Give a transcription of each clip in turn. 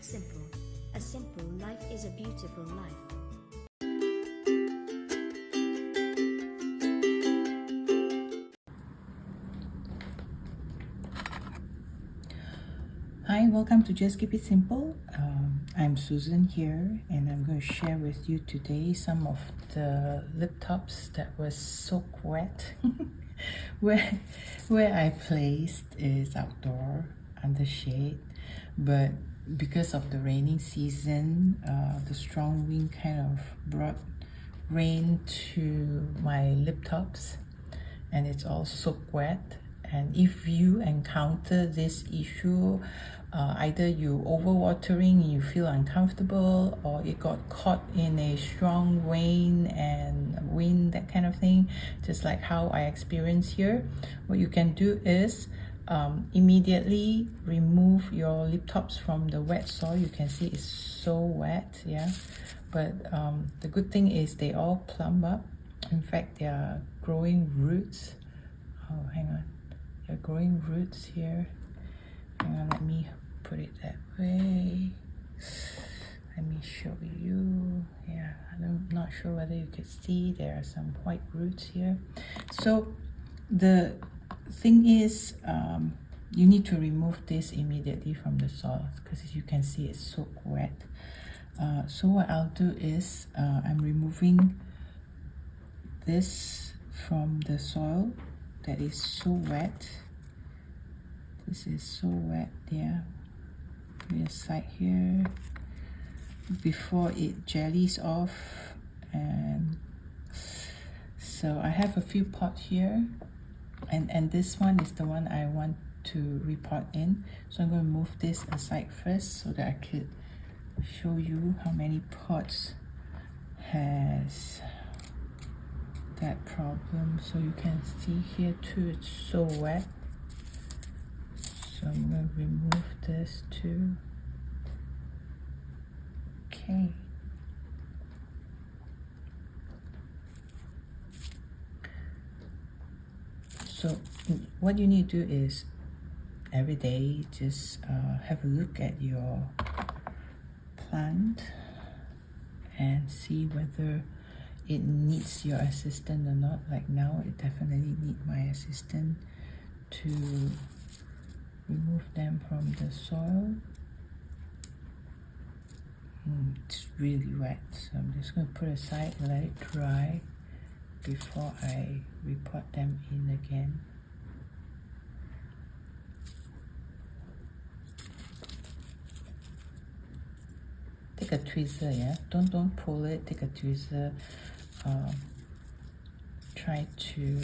simple. A simple life is a beautiful life. Hi, welcome to Just Keep It Simple. I'm Susan here, and I'm going to share with you today some of the Lithops that was soaked wet. where I placed is outdoor under shade, but because of the raining season, the strong wind kind of brought rain to my Lithops, and it's all soaked wet. And if you encounter this issue, either you overwatering and you feel uncomfortable, or it got caught in a strong rain and wind, that kind of thing, just like how I experienced here, what you can do is immediately remove your Lithops from the wet soil. You can see it's so wet, yeah, but the good thing is they all plumb up. In fact, they are growing roots. Oh, hang on. They're growing roots here. Hang on, let me put it that way. Let me show you. Yeah, I'm not sure whether you could see there are some white roots here. So the thing is, you need to remove this immediately from the soil, because as you can see, it's soaked wet. So what I'll do is, I'm removing this from the soil that is so wet. This is so wet there. Put it aside here before it jellies off. And so I have a few pots here, and this one is the one I want to repot in. So I'm going to move this aside first so that I could show you how many pots has that problem. So you can see here too, it's so wet. So I'm going to remove this too. Okay. So what you need to do is every day just have a look at your plant and see whether it needs your assistance or not. Like now, it definitely needs my assistance to remove them from the soil. It's really wet, so I'm just going to put it aside and let it dry before I repot them in again. Take a tweezer, yeah. Don't pull it. Take a tweezer. Try to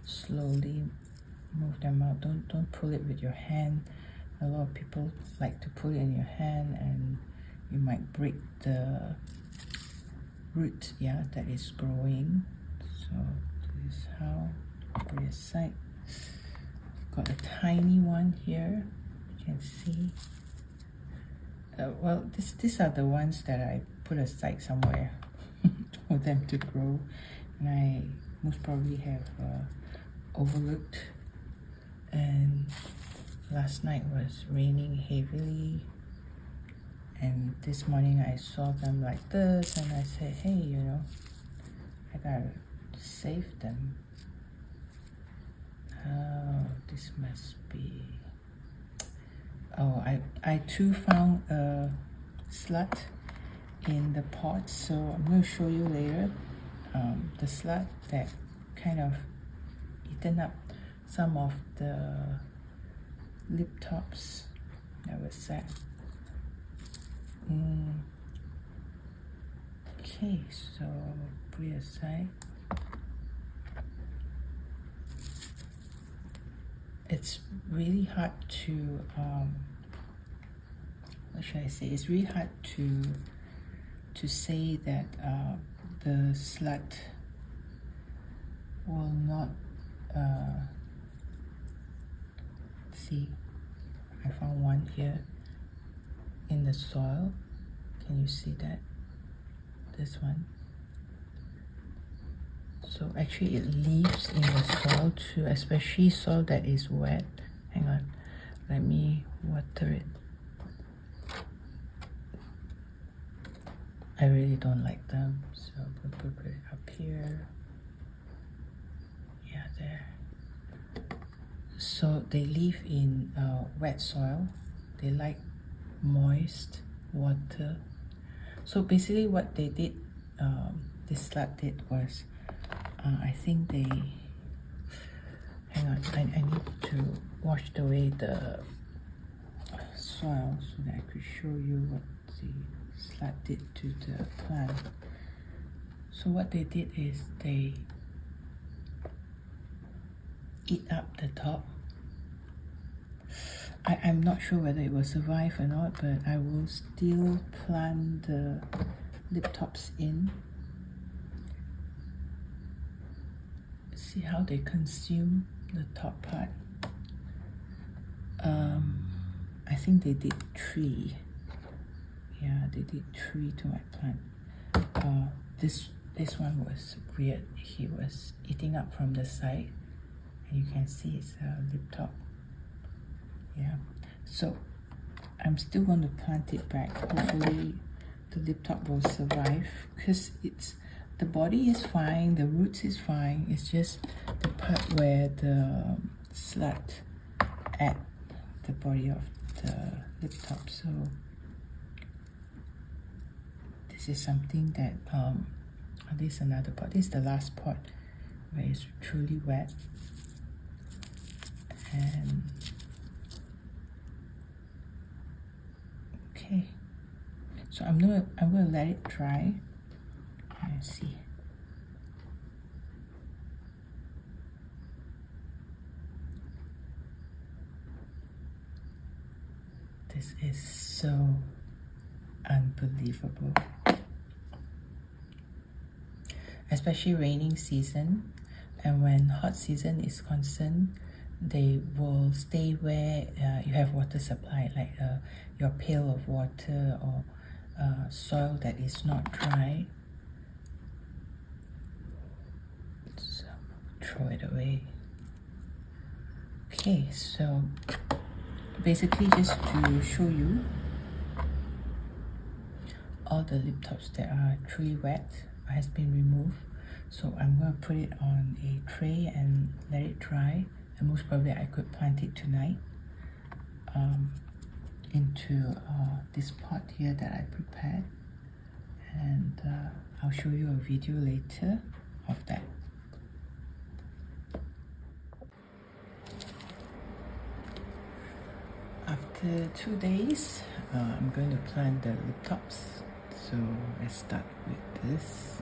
slowly move them out. Don't pull it with your hand. A lot of people like to pull it in your hand, and you might break the root, yeah, that is growing. So this is how. Put it aside. I've got a tiny one here. You can see. Well, these are the ones that I put aside somewhere for them to grow, and I most probably have overlooked. And last night was raining heavily, and this morning I saw them like this, and I said, hey, you know, I gotta save them. Oh, this must be... Oh, I too found a slut in the pot, so I'm going to show you later. The slut that kind of eaten up some of the Lithops that was set. Okay, so put it aside. It's really hard to what should I say? It's really hard to say that the slut will not see. I found one here in the soil. Can you see that? This one. So actually it lives in the soil too, especially soil that is wet. Hang on, let me water it. I really don't like them, so I'm going to put it up here. Yeah, there. So they live in wet soil. They like moist water. So basically what they did, this slut did was, I think they, hang on, I need to wash away the soil so that I could show you what the slut did to the plant. So what they did is they eat up the top. I'm not sure whether it will survive or not, but I will still plant the Lithops in. See how they consume the top part. I think they did 3. Yeah, they did 3 to my plant. This one was weird. He was eating up from the side, and you can see it's a Lithop. Yeah, so I'm still going to plant it back. Hopefully the Lithop will survive, because the body is fine, the roots is fine. It's just the part where the slut at the body of the Lithop. So this is something that this is another pot. This is the last pot where it's truly wet, and okay, so I'm gonna let it dry and see. This is so unbelievable, especially raining season, and when hot season is concerned, they will stay where you have water supply, like your pail of water or soil that is not dry. So throw it away. Okay, so basically just to show you all the Lithops that are truly wet has been removed. So I'm going to put it on a tray and let it dry, and most probably I could plant it tonight into this pot here that I prepared, and I'll show you a video later of that. After 2 days, I'm going to plant the Lithops. So let's start with this.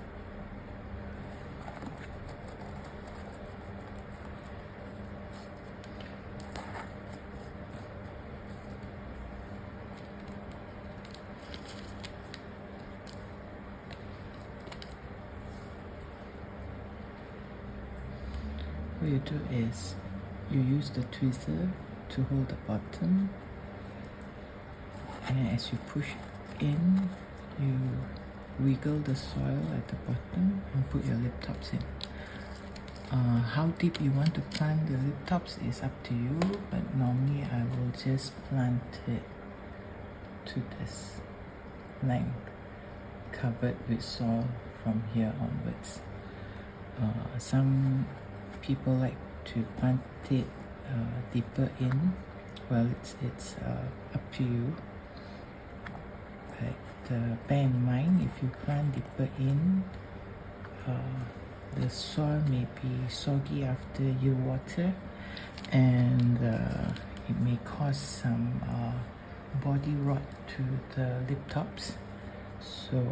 What you do is you use the tweezer to hold the bottom, and as you push in, you wiggle the soil at the bottom and put your Lithops in. How deep you want to plant the Lithops is up to you, but normally I will just plant it to this length, covered with soil from here onwards. Some people like to plant it deeper in. Well, it's up to you. But bear in mind, if you plant deeper in, the soil may be soggy after you water, and it may cause some body rot to the Lithops. So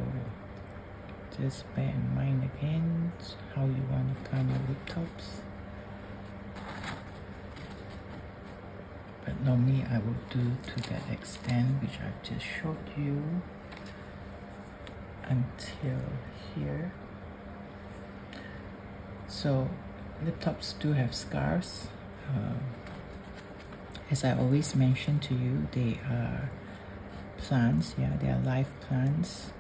just bear in mind again how you want to plant your Lithops. But normally I will do to that extent which I've just showed you until here. So Lithops do have scars. As I always mention to you, they are plants. Yeah, they are live plants.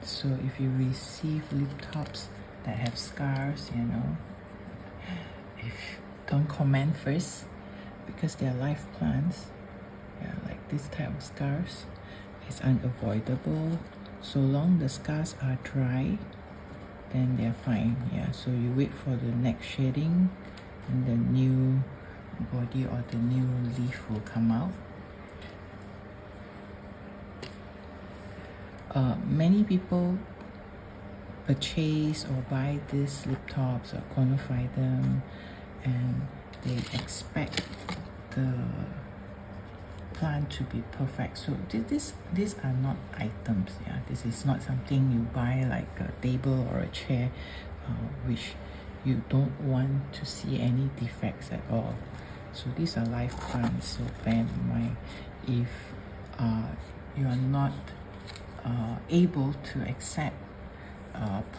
So if you receive Lithops that have scars, don't comment first, because they are live plants. Yeah, like this type of scars is unavoidable. So long the scars are dry, then they're fine. Yeah, so you wait for the next shading and the new body or the new leaf will come out. Many people purchase or buy these Lithops or conophytum, and they expect the plant to be perfect. So these are not items. Yeah, this is not something you buy like a table or a chair, which you don't want to see any defects at all. So these are live plants. So bear in mind, if you are not able to accept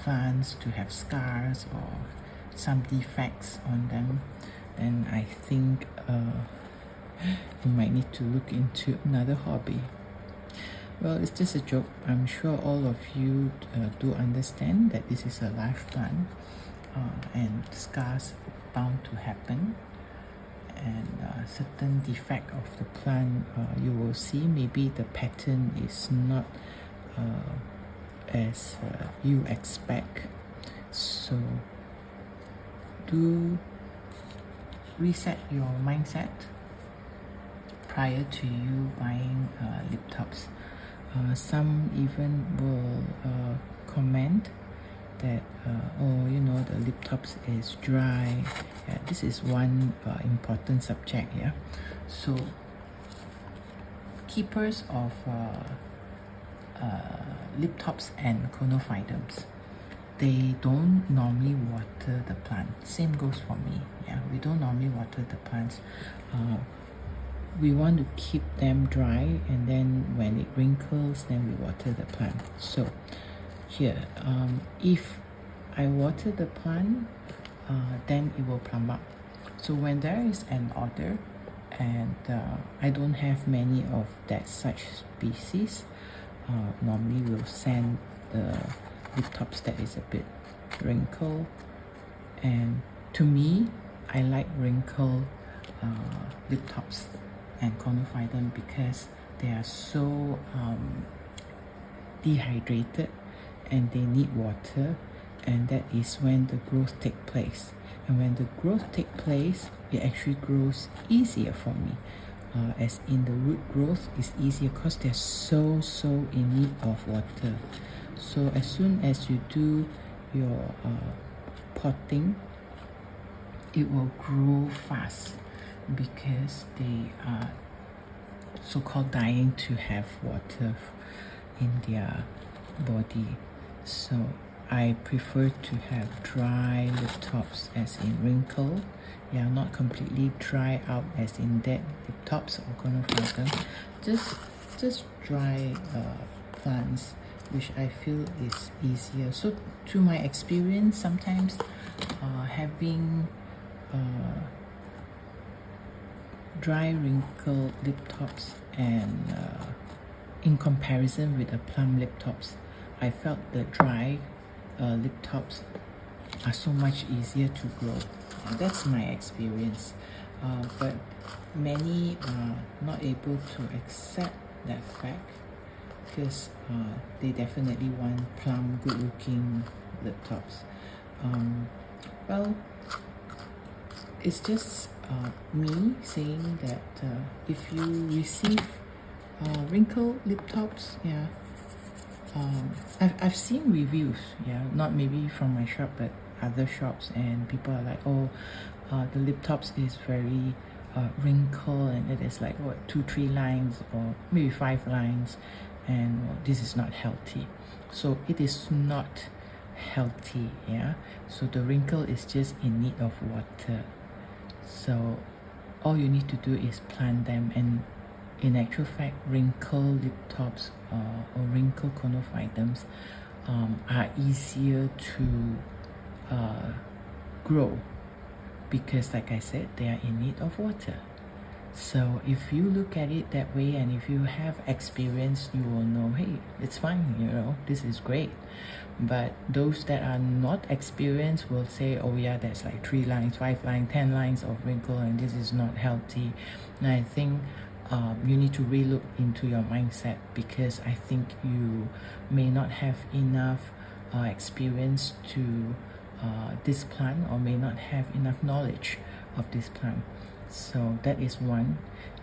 plants to have scars or some defects on them, then I think you might need to look into another hobby. Well, it's just a joke. I'm sure all of you do understand that this is a live plant, and scars bound to happen, and certain defect of the plant you will see. Maybe the pattern is not as you expect, so do reset your mindset prior to you buying Lithops. Some even will comment that oh, you know, the Lithops is dry. Yeah, this is one important subject. Yeah, so keepers of Lithops and conophytums, they don't normally water the plant. Same goes for me. Yeah, we don't normally water the plants. We want to keep them dry, and then when it wrinkles, then we water the plant. So here, if I water the plant, then it will plump up. So when there is an order and I don't have many of that such species, normally we'll send the Lithops that is a bit wrinkled. And to me, I like wrinkled Lithops and conophytum because they are so dehydrated and they need water, and that is when the growth take place. And when the growth take place, it actually grows easier for me, as in the root growth is easier because they're so in need of water. So as soon as you do your potting, it will grow fast because they are so-called dying to have water in their body. So I prefer to have dry Lithops as in wrinkle. Yeah, not completely dry out as in dead Lithops or conophytum. Just dry plants, which I feel is easier. So to my experience, sometimes having dry wrinkled Lithops and in comparison with a plump Lithops, I felt the dry Lithops are so much easier to grow. That's my experience, but many are not able to accept that fact because they definitely want plump, good looking Lithops. Well, it's just me saying that if you receive wrinkled Lithops, yeah, I've seen reviews, yeah, not maybe from my shop but other shops, and people are like, oh, the Lithops is very wrinkled and it is like what 2-3 lines or maybe 5 lines, and well, this is not healthy. So it is not healthy, yeah. So the wrinkle is just in need of water. So all you need to do is plant them, and in actual fact, wrinkled Lithops or wrinkled conophytums are easier to grow because, like I said, they are in need of water. So if you look at it that way, and if you have experience, you will know, hey, it's fine, you know, this is great. But those that are not experienced will say, oh yeah, that's like 3 lines, 5 lines, 10 lines of wrinkle, and this is not healthy. And I think you need to relook into your mindset, because I think you may not have enough experience to this plant, or may not have enough knowledge of this plant. So that is one.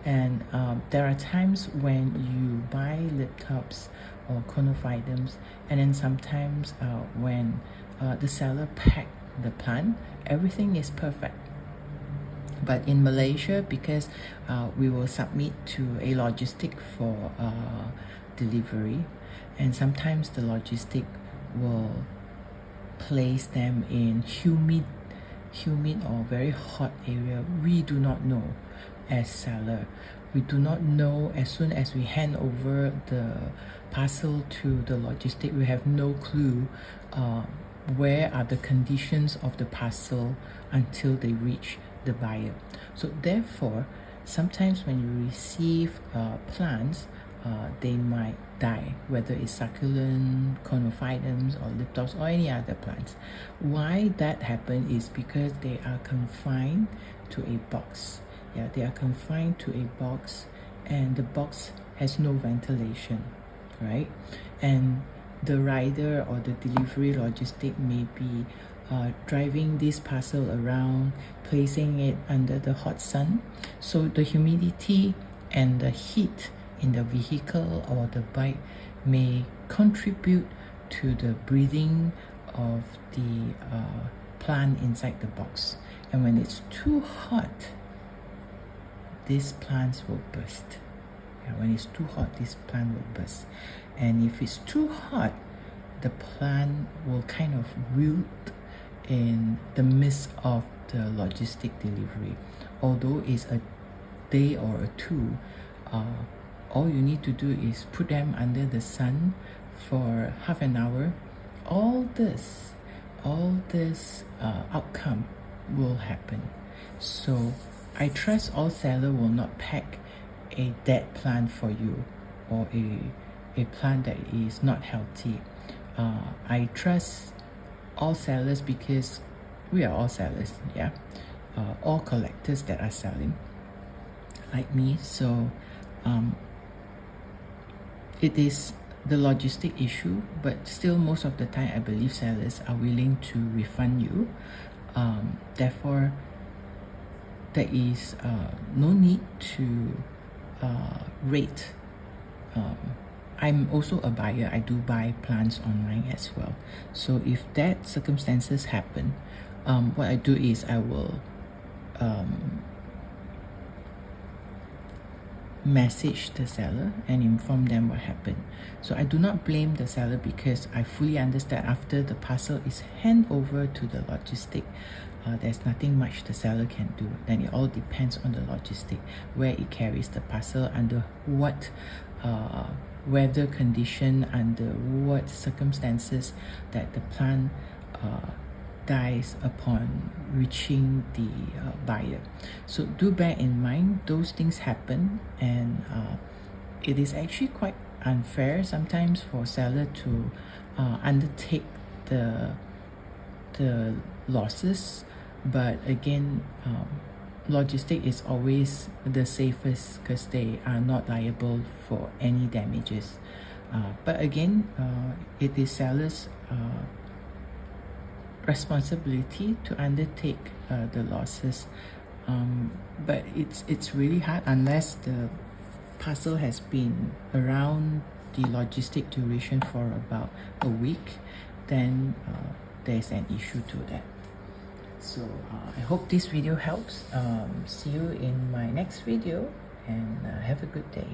And there are times when you buy Lithops or conophytums, and then sometimes when the seller pack the plant, everything is perfect. But in Malaysia, because we will submit to a logistic for delivery, and sometimes the logistic will place them in humid or very hot area. We do not know as seller. We do not know. As soon as we hand over the parcel to the logistic, we have no clue where are the conditions of the parcel until they reach the buyer. So therefore, sometimes when you receive plants, they might die, whether it's succulent, conophytums, or Lithops, or any other plants. Why that happens is because they are confined to a box. Yeah, they are confined to a box, and the box has no ventilation, right? And the rider or the delivery logistic may be driving this parcel around, placing it under the hot sun. So the humidity and the heat in the vehicle or the bike may contribute to the breathing of the plant inside the box. And when it's too hot, these plants will burst. Yeah, when it's too hot, this plant will burst. And if it's too hot, the plant will kind of wilt in the midst of the logistic delivery. Although it's a day or a two, all you need to do is put them under the sun for half an hour. All this outcome will happen. So I trust all seller will not pack a dead plant for you, or a plant that is not healthy. I trust all sellers, because we are all sellers, yeah, all collectors that are selling like me. So it is the logistic issue, but still most of the time I believe sellers are willing to refund you. Therefore, there is no need to rate. I'm also a buyer. I do buy plants online as well. So if that circumstances happen, what I do is I will message the seller and inform them what happened. So I do not blame the seller, because I fully understand after the parcel is handed over to the logistic, there's nothing much the seller can do. Then it all depends on the logistic, where it carries the parcel, under what weather condition, under what circumstances that the plant dies upon reaching the buyer. So do bear in mind those things happen, and it is actually quite unfair sometimes for seller to undertake the losses. But again, logistic is always the safest, because they are not liable for any damages. But again, it is seller's responsibility to undertake the losses. But it's really hard unless the parcel has been around the logistic duration for about a week. Then there's an issue to that. So I hope this video helps. See you in my next video, and have a good day.